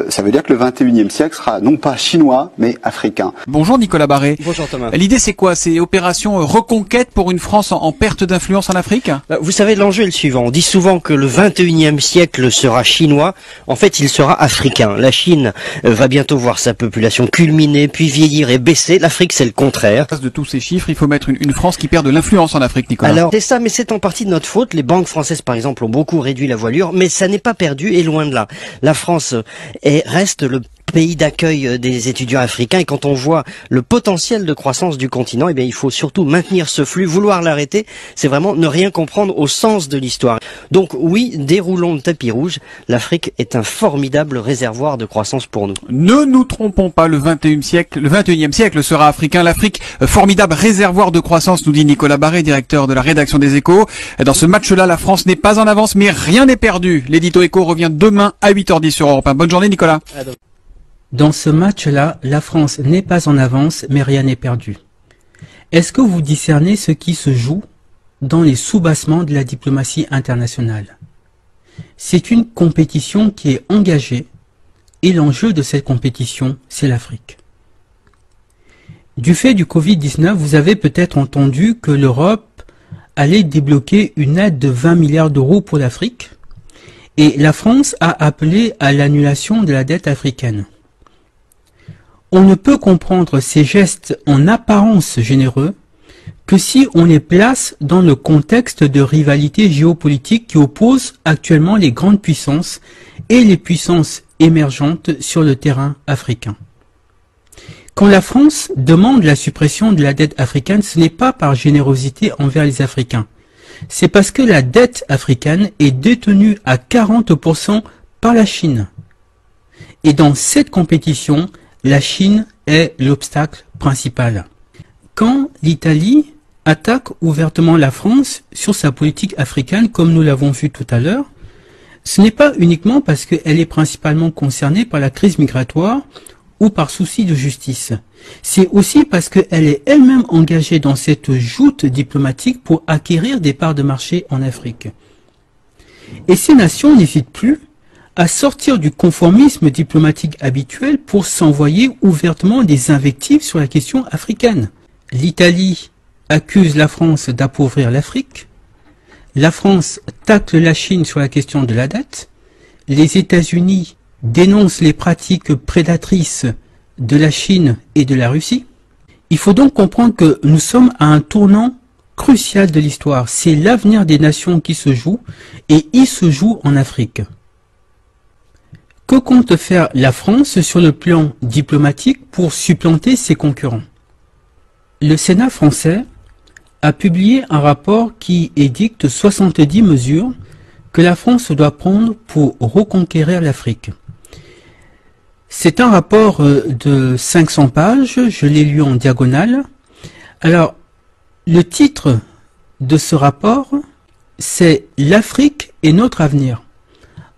ça veut dire que le 21e siècle sera non pas chinois, mais africain. Bonjour Nicolas Barré. Bonjour Thomas. L'idée c'est quoi? C'est opération reconquête pour une France en perte d'influence en Afrique? Vous savez, l'enjeu est le suivant. On dit souvent que le 21e siècle sera chinois. En fait, il sera africain. La Chine va bientôt voir sa population culminer, puis vieillir et baisser. L'Afrique, c'est le contraire. De tous ces chiffres, il faut mettre une France qui perd de l'influence en Afrique, Nicolas. Alors, c'est ça, mais c'est en partie de notre faute. Les banques françaises, par exemple, ont beaucoup réduit la voilure, mais ça n'est pas perdu et loin de là. La France reste le pays d'accueil des étudiants africains, et quand on voit le potentiel de croissance du continent, eh bien, il faut surtout maintenir ce flux. Vouloir l'arrêter, c'est vraiment ne rien comprendre au sens de l'histoire. Donc oui, déroulons le tapis rouge. L'Afrique est un formidable réservoir de croissance pour nous. Ne nous trompons pas, le 21e siècle sera africain. L'Afrique, formidable réservoir de croissance, nous dit Nicolas Barré, directeur de la rédaction des Échos. Dans ce match-là, la France n'est pas en avance, mais rien n'est perdu. L'édito Écho revient demain à 8h10 sur Europe 1. Bonne journée, Nicolas. Dans ce match-là, la France n'est pas en avance, mais rien n'est perdu. Est-ce que vous discernez ce qui se joue dans les soubassements de la diplomatie internationale? C'est une compétition qui est engagée, et l'enjeu de cette compétition, c'est l'Afrique. Du fait du Covid-19, vous avez peut-être entendu que l'Europe allait débloquer une aide de 20 milliards d'euros pour l'Afrique, et la France a appelé à l'annulation de la dette africaine. On ne peut comprendre ces gestes en apparence généreux que si on les place dans le contexte de rivalité géopolitique qui oppose actuellement les grandes puissances et les puissances émergentes sur le terrain africain. Quand la France demande la suppression de la dette africaine, ce n'est pas par générosité envers les Africains. C'est parce que la dette africaine est détenue à 40% par la Chine. Et dans cette compétition, la Chine est l'obstacle principal. Quand l'Italie attaque ouvertement la France sur sa politique africaine, comme nous l'avons vu tout à l'heure, ce n'est pas uniquement parce qu'elle est principalement concernée par la crise migratoire ou par souci de justice. C'est aussi parce qu'elle est elle-même engagée dans cette joute diplomatique pour acquérir des parts de marché en Afrique. Et ces nations n'hésitent plus à sortir du conformisme diplomatique habituel pour s'envoyer ouvertement des invectives sur la question africaine. L'Italie accuse la France d'appauvrir l'Afrique, la France tacle la Chine sur la question de la dette, les États-Unis dénoncent les pratiques prédatrices de la Chine et de la Russie. Il faut donc comprendre que nous sommes à un tournant crucial de l'histoire. C'est l'avenir des nations qui se joue, et il se joue en Afrique. Que compte faire la France sur le plan diplomatique pour supplanter ses concurrents? Le Sénat français a publié un rapport qui édicte 70 mesures que la France doit prendre pour reconquérir l'Afrique. C'est un rapport de 500 pages, je l'ai lu en diagonale. Alors, le titre de ce rapport, c'est « L'Afrique est notre avenir ».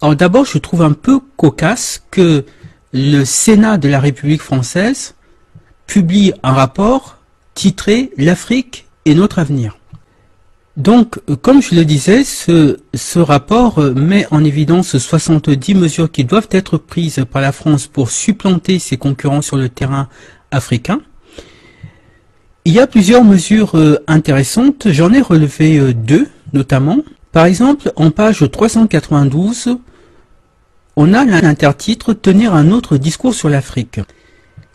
Alors d'abord, je trouve un peu cocasse que le Sénat de la République française publie un rapport titré « L'Afrique est notre avenir ». Donc, comme je le disais, ce rapport met en évidence 70 mesures qui doivent être prises par la France pour supplanter ses concurrents sur le terrain africain. Il y a plusieurs mesures intéressantes, j'en ai relevé deux notamment. Par exemple, en page 392, on a l'intertitre « Tenir un autre discours sur l'Afrique ».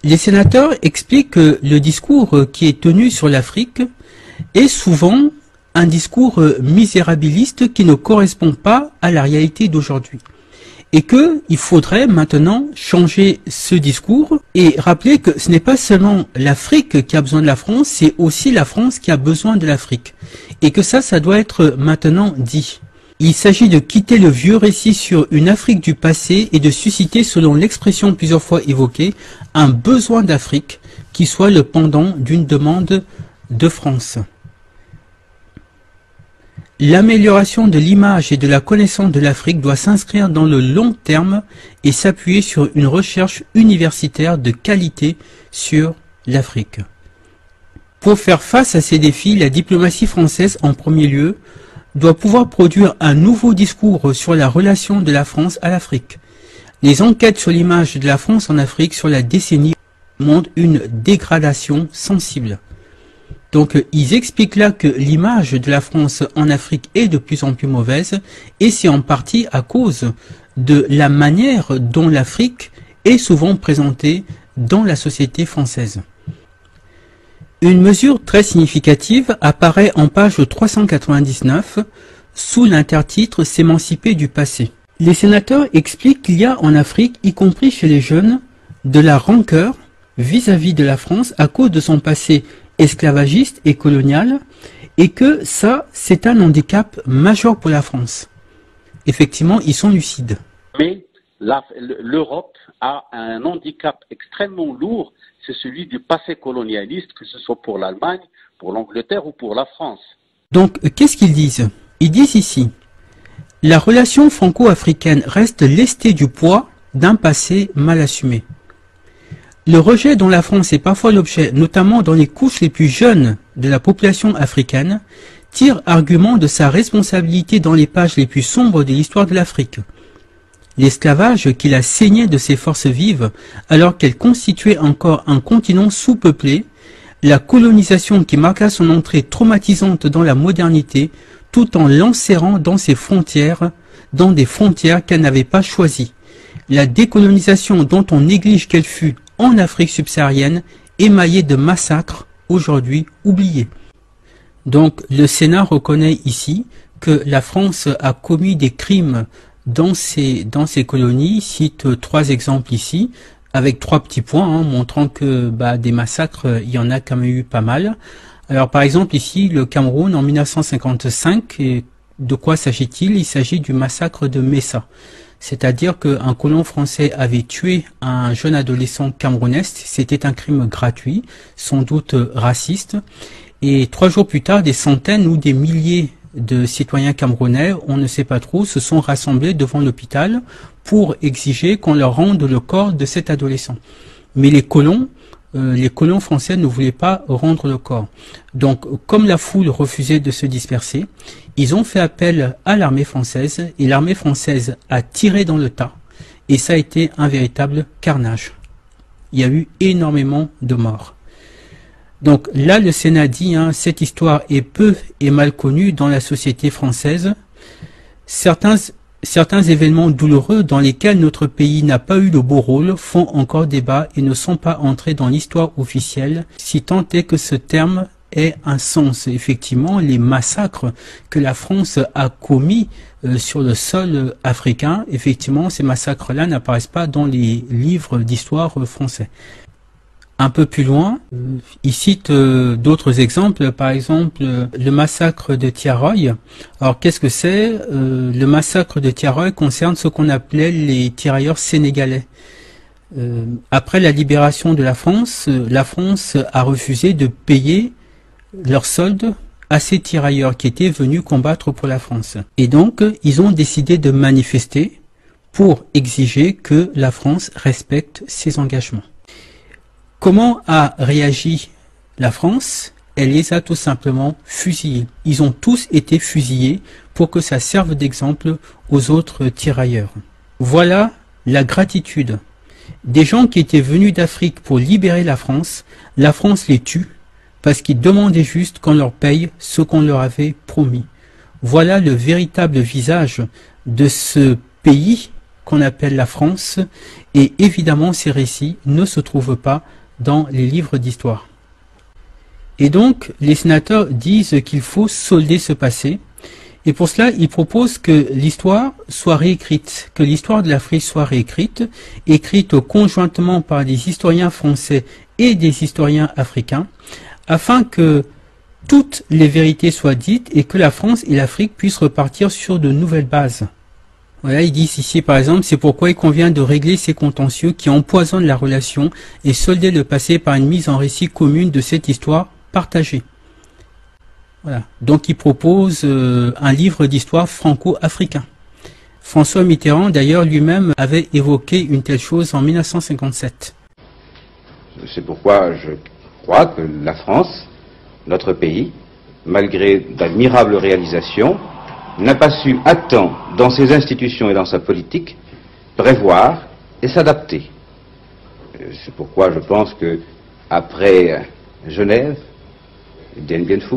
Les sénateurs expliquent que le discours qui est tenu sur l'Afrique est souvent un discours misérabiliste qui ne correspond pas à la réalité d'aujourd'hui. Et qu'il faudrait maintenant changer ce discours et rappeler que ce n'est pas seulement l'Afrique qui a besoin de la France, c'est aussi la France qui a besoin de l'Afrique. Et que ça doit être maintenant dit. Il s'agit de quitter le vieux récit sur une Afrique du passé et de susciter, selon l'expression plusieurs fois évoquée, un besoin d'Afrique qui soit le pendant d'une demande de France. L'amélioration de l'image et de la connaissance de l'Afrique doit s'inscrire dans le long terme et s'appuyer sur une recherche universitaire de qualité sur l'Afrique. Pour faire face à ces défis, la diplomatie française, en premier lieu, doit pouvoir produire un nouveau discours sur la relation de la France à l'Afrique. Les enquêtes sur l'image de la France en Afrique sur la décennie montrent une dégradation sensible. Donc ils expliquent là que l'image de la France en Afrique est de plus en plus mauvaise, et c'est en partie à cause de la manière dont l'Afrique est souvent présentée dans la société française. Une mesure très significative apparaît en page 399 sous l'intertitre « S'émanciper du passé ». Les sénateurs expliquent qu'il y a en Afrique, y compris chez les jeunes, de la rancœur vis-à-vis de la France à cause de son passé esclavagiste et colonial, et que ça, c'est un handicap majeur pour la France. Effectivement, ils sont lucides. Mais l'Europe a un handicap extrêmement lourd, c'est celui du passé colonialiste, que ce soit pour l'Allemagne, pour l'Angleterre ou pour la France. Donc, qu'est-ce qu'ils disent? Ils disent ici, la relation franco-africaine reste lestée du poids d'un passé mal assumé. Le rejet dont la France est parfois l'objet, notamment dans les couches les plus jeunes de la population africaine, tire argument de sa responsabilité dans les pages les plus sombres de l'histoire de l'Afrique. L'esclavage qu'il a saigné de ses forces vives alors qu'elle constituait encore un continent sous-peuplé, la colonisation qui marqua son entrée traumatisante dans la modernité tout en l'enserrant dans ses frontières, dans des frontières qu'elle n'avait pas choisies. La décolonisation dont on néglige qu'elle fut en Afrique subsaharienne, émaillée de massacres aujourd'hui oubliés. Donc le Sénat reconnaît ici que la France a commis des crimes dans ses colonies, cite 3 exemples ici, avec 3 petits points, montrant que des massacres, il y en a quand même eu pas mal. Alors par exemple ici, le Cameroun en 1955, et de quoi s'agit-il? Il s'agit du massacre de Messa. C'est-à-dire qu'un colon français avait tué un jeune adolescent camerounais, c'était un crime gratuit, sans doute raciste, et 3 jours plus tard, des centaines ou des milliers de citoyens camerounais, on ne sait pas trop, se sont rassemblés devant l'hôpital pour exiger qu'on leur rende le corps de cet adolescent. Mais les colons français ne voulaient pas rendre le corps. Donc, comme la foule refusait de se disperser, ils ont fait appel à l'armée française, et l'armée française a tiré dans le tas, et ça a été un véritable carnage. Il y a eu énormément de morts. Donc là, le Sénat dit, cette histoire est peu et mal connue dans la société française. Certains événements douloureux dans lesquels notre pays n'a pas eu le beau rôle font encore débat et ne sont pas entrés dans l'histoire officielle, si tant est que ce terme ait un sens. Effectivement, les massacres que la France a commis sur le sol africain, effectivement, ces massacres-là n'apparaissent pas dans les livres d'histoire français. Un peu plus loin, il cite d'autres exemples, par exemple le massacre de Thiaroye. Alors qu'est-ce que c'est? Le massacre de Thiaroye concerne ce qu'on appelait les tirailleurs sénégalais. Après la libération de la France a refusé de payer leur solde à ces tirailleurs qui étaient venus combattre pour la France. Et donc, ils ont décidé de manifester pour exiger que la France respecte ses engagements. Comment a réagi la France? Elle les a tout simplement fusillés. Ils ont tous été fusillés pour que ça serve d'exemple aux autres tirailleurs. Voilà la gratitude des gens qui étaient venus d'Afrique pour libérer la France les tue parce qu'ils demandaient juste qu'on leur paye ce qu'on leur avait promis. Voilà le véritable visage de ce pays qu'on appelle la France, et évidemment ces récits ne se trouvent pas dans les livres d'histoire. Et donc, les sénateurs disent qu'il faut solder ce passé, et pour cela, ils proposent que l'histoire soit réécrite, que l'histoire de l'Afrique soit réécrite, écrite conjointement par des historiens français et des historiens africains, afin que toutes les vérités soient dites et que la France et l'Afrique puissent repartir sur de nouvelles bases. Voilà, ils disent ici par exemple, c'est pourquoi il convient de régler ces contentieux qui empoisonnent la relation et solder le passé par une mise en récit commune de cette histoire partagée. Voilà, donc ils proposent un livre d'histoire franco-africain. François Mitterrand d'ailleurs lui-même avait évoqué une telle chose en 1957. C'est pourquoi je crois que la France, notre pays, malgré d'admirables réalisations, n'a pas su à temps, dans ses institutions et dans sa politique, prévoir et s'adapter. C'est pourquoi je pense que après Genève, Dien Bien Phu,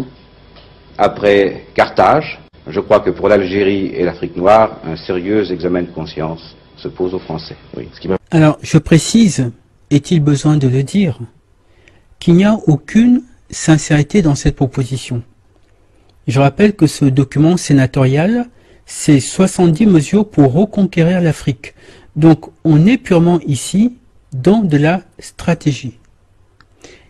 après Carthage, je crois que pour l'Algérie et l'Afrique noire, un sérieux examen de conscience se pose aux Français. Oui. Alors, je précise, est-il besoin de le dire, qu'il n'y a aucune sincérité dans cette proposition. Je rappelle que ce document sénatorial, c'est 70 mesures pour reconquérir l'Afrique. Donc, on est purement ici dans de la stratégie.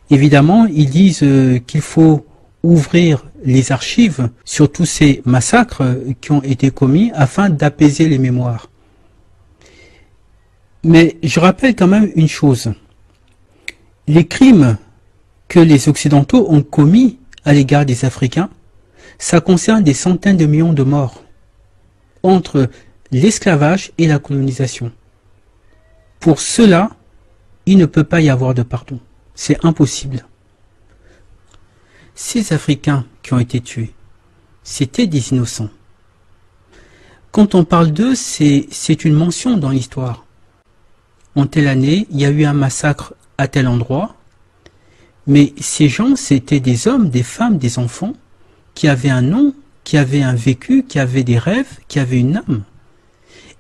Évidemment, ils disent qu'il faut ouvrir les archives sur tous ces massacres qui ont été commis afin d'apaiser les mémoires. Mais je rappelle quand même une chose. Les crimes que les Occidentaux ont commis à l'égard des Africains, ça concerne des centaines de millions de morts entre l'esclavage et la colonisation. Pour cela, il ne peut pas y avoir de pardon. C'est impossible. Ces Africains qui ont été tués, c'était des innocents. Quand on parle d'eux, c'est une mention dans l'histoire. En telle année, il y a eu un massacre à tel endroit, mais ces gens, c'était des hommes, des femmes, des enfants, qui avaient un nom, qui avaient un vécu, qui avaient des rêves, qui avaient une âme.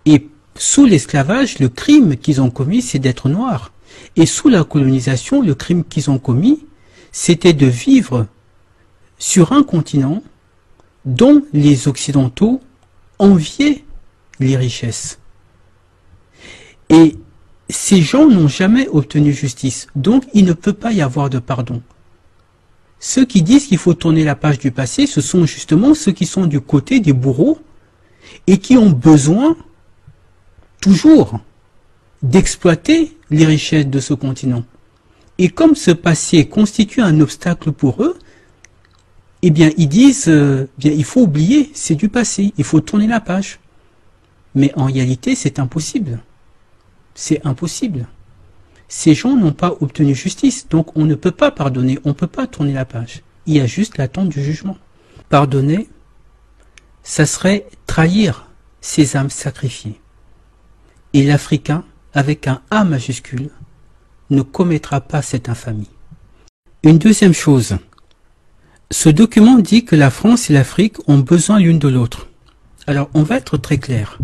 Et sous l'esclavage, le crime qu'ils ont commis, c'est d'être noirs. Et sous la colonisation, le crime qu'ils ont commis, c'était de vivre sur un continent dont les Occidentaux enviaient les richesses. Et ces gens n'ont jamais obtenu justice, donc il ne peut pas y avoir de pardon. Ceux qui disent qu'il faut tourner la page du passé, ce sont justement ceux qui sont du côté des bourreaux et qui ont besoin toujours d'exploiter les richesses de ce continent. Et comme ce passé constitue un obstacle pour eux, eh bien ils disent bien il faut oublier, c'est du passé, il faut tourner la page. Mais en réalité, c'est impossible. C'est impossible. Ces gens n'ont pas obtenu justice, donc on ne peut pas pardonner, on ne peut pas tourner la page. Il y a juste l'attente du jugement. Pardonner, ça serait trahir ces âmes sacrifiées. Et l'Africain, avec un A majuscule, ne commettra pas cette infamie. Une deuxième chose, ce document dit que la France et l'Afrique ont besoin l'une de l'autre. Alors on va être très clair.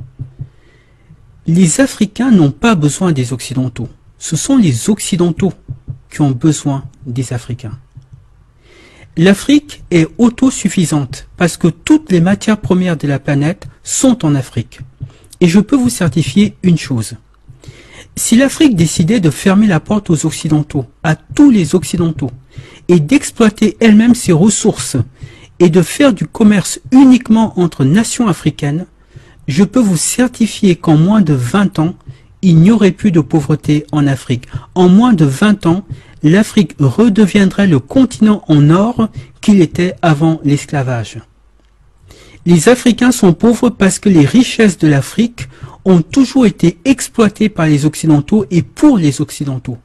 Les Africains n'ont pas besoin des Occidentaux. Ce sont les Occidentaux qui ont besoin des Africains. L'Afrique est autosuffisante parce que toutes les matières premières de la planète sont en Afrique. Et je peux vous certifier une chose. Si l'Afrique décidait de fermer la porte aux Occidentaux, à tous les Occidentaux, et d'exploiter elle-même ses ressources et de faire du commerce uniquement entre nations africaines, je peux vous certifier qu'en moins de 20 ans, il n'y aurait plus de pauvreté en Afrique. En moins de 20 ans, l'Afrique redeviendrait le continent en or qu'il était avant l'esclavage. Les Africains sont pauvres parce que les richesses de l'Afrique ont toujours été exploitées par les Occidentaux et pour les Occidentaux.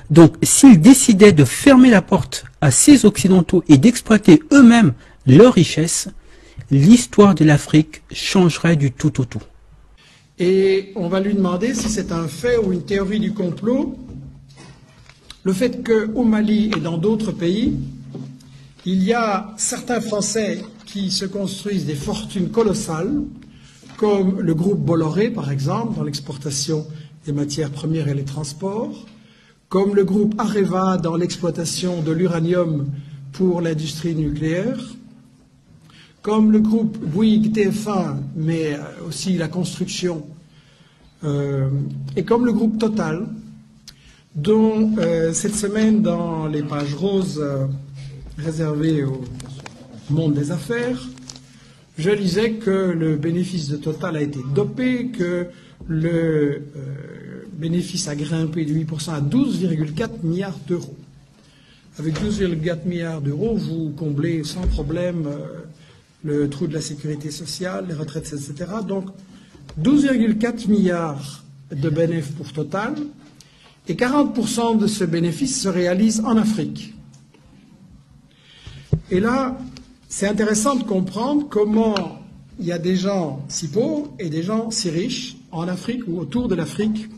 Donc, s'ils décidaient de fermer la porte à ces Occidentaux et d'exploiter eux-mêmes leurs richesses, l'histoire de l'Afrique changerait du tout au tout. Et on va lui demander si c'est un fait ou une théorie du complot, le fait qu'au Mali et dans d'autres pays, il y a certains Français qui se construisent des fortunes colossales, comme le groupe Bolloré, par exemple, dans l'exportation des matières premières et les transports, comme le groupe Areva dans l'exploitation de l'uranium pour l'industrie nucléaire, comme le groupe Bouygues TF1, mais aussi la construction, et comme le groupe Total, dont cette semaine, dans les pages roses réservées au monde des affaires, je lisais que le bénéfice de Total a été dopé, que le bénéfice a grimpé de 8% à 12,4 milliards d'euros. Avec 12,4 milliards d'euros, vous comblez sans problème le trou de la sécurité sociale, les retraites, etc. Donc, 12,4 milliards de bénéfices pour Total, et 40% de ce bénéfice se réalise en Afrique. Et là, c'est intéressant de comprendre comment il y a des gens si pauvres et des gens si riches en Afrique ou autour de l'Afrique.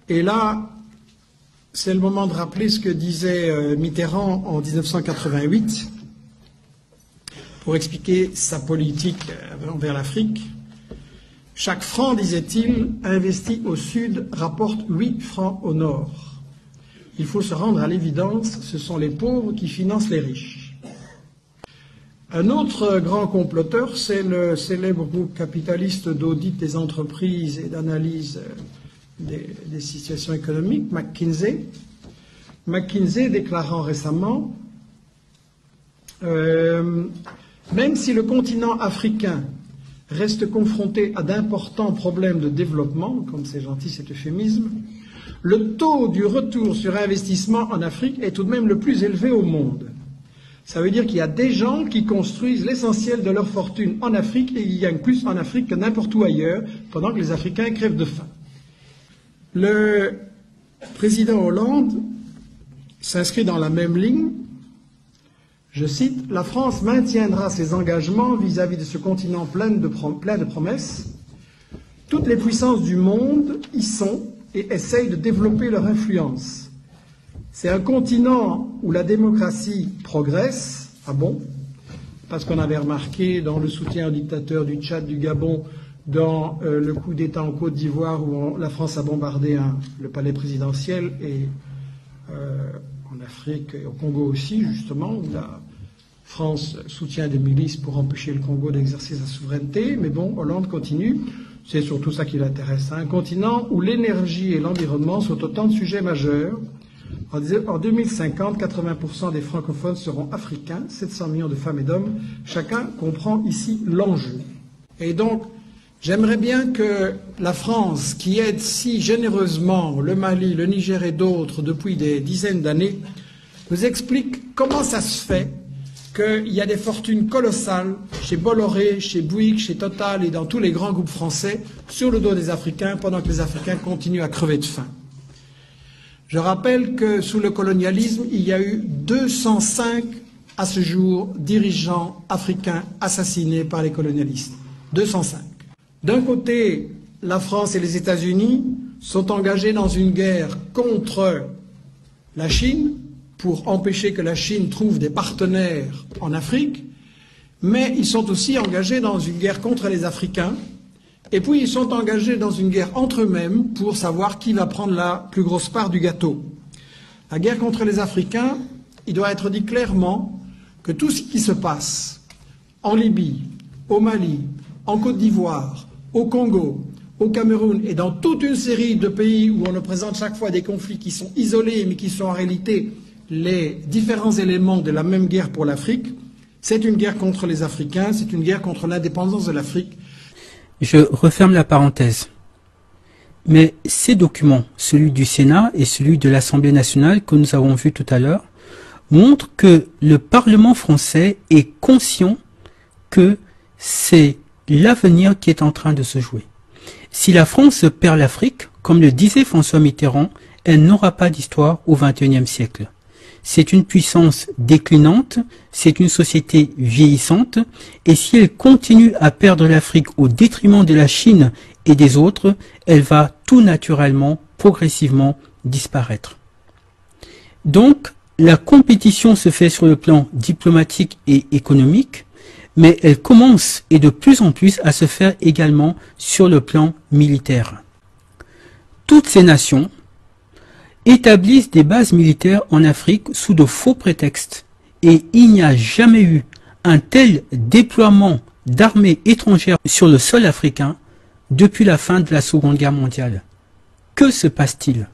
Et là, c'est le moment de rappeler ce que disait Mitterrand en 1988 pour expliquer sa politique envers l'Afrique. Chaque franc, disait-il, investi au sud rapporte 8 francs au nord. Il faut se rendre à l'évidence, ce sont les pauvres qui financent les riches. Un autre grand comploteur, c'est le célèbre groupe capitaliste d'audit des entreprises et d'analyse des situations économiques, McKinsey. McKinsey déclarant récemment même si le continent africain reste confronté à d'importants problèmes de développement, comme c'est gentil cet euphémisme, le taux du retour sur investissement en Afrique est tout de même le plus élevé au monde. Ça veut dire qu'il y a des gens qui construisent l'essentiel de leur fortune en Afrique et ils gagnent plus en Afrique que n'importe où ailleurs, pendant que les Africains crèvent de faim. Le président Hollande s'inscrit dans la même ligne. Je cite, « La France maintiendra ses engagements vis-à-vis de ce continent plein de promesses. Toutes les puissances du monde y sont et essayent de développer leur influence. C'est un continent où la démocratie progresse. » Ah bon? Parce qu'on avait remarqué dans le soutien aux dictateurs du Tchad, du Gabon, dans le coup d'État en Côte d'Ivoire où la France a bombardé le palais présidentiel et en Afrique et au Congo aussi, justement, où la France soutient des milices pour empêcher le Congo d'exercer sa souveraineté. Mais bon, Hollande continue. C'est surtout ça qui l'intéresse. Un continent où l'énergie et l'environnement sont autant de sujets majeurs. En 2050, 80% des francophones seront africains, 700 millions de femmes et d'hommes. Chacun comprend ici l'enjeu. Et donc, j'aimerais bien que la France, qui aide si généreusement le Mali, le Niger et d'autres depuis des dizaines d'années, nous explique comment ça se fait qu'il y a des fortunes colossales chez Bolloré, chez Bouygues, chez Total et dans tous les grands groupes français sur le dos des Africains pendant que les Africains continuent à crever de faim. Je rappelle que sous le colonialisme, il y a eu 205 à ce jour dirigeants africains assassinés par les colonialistes. 205. D'un côté, la France et les États-Unis sont engagés dans une guerre contre la Chine pour empêcher que la Chine trouve des partenaires en Afrique, mais ils sont aussi engagés dans une guerre contre les Africains, et puis ils sont engagés dans une guerre entre eux-mêmes pour savoir qui va prendre la plus grosse part du gâteau. La guerre contre les Africains, il doit être dit clairement que tout ce qui se passe en Libye, au Mali, en Côte d'Ivoire, au Congo, au Cameroun et dans toute une série de pays où on nous présente chaque fois des conflits qui sont isolés mais qui sont en réalité les différents éléments de la même guerre pour l'Afrique, c'est une guerre contre les Africains, c'est une guerre contre l'indépendance de l'Afrique. Je referme la parenthèse. Mais ces documents, celui du Sénat et celui de l'Assemblée nationale que nous avons vu tout à l'heure, montrent que le Parlement français est conscient que c'est l'avenir qui est en train de se jouer. Si la France perd l'Afrique, comme le disait François Mitterrand, elle n'aura pas d'histoire au XXIe siècle. C'est une puissance déclinante, c'est une société vieillissante, et si elle continue à perdre l'Afrique au détriment de la Chine et des autres, elle va tout naturellement, progressivement disparaître. Donc, la compétition se fait sur le plan diplomatique et économique, mais elle commence et de plus en plus à se faire également sur le plan militaire. Toutes ces nations établissent des bases militaires en Afrique sous de faux prétextes et il n'y a jamais eu un tel déploiement d'armées étrangères sur le sol africain depuis la fin de la Seconde Guerre mondiale. Que se passe-t-il ?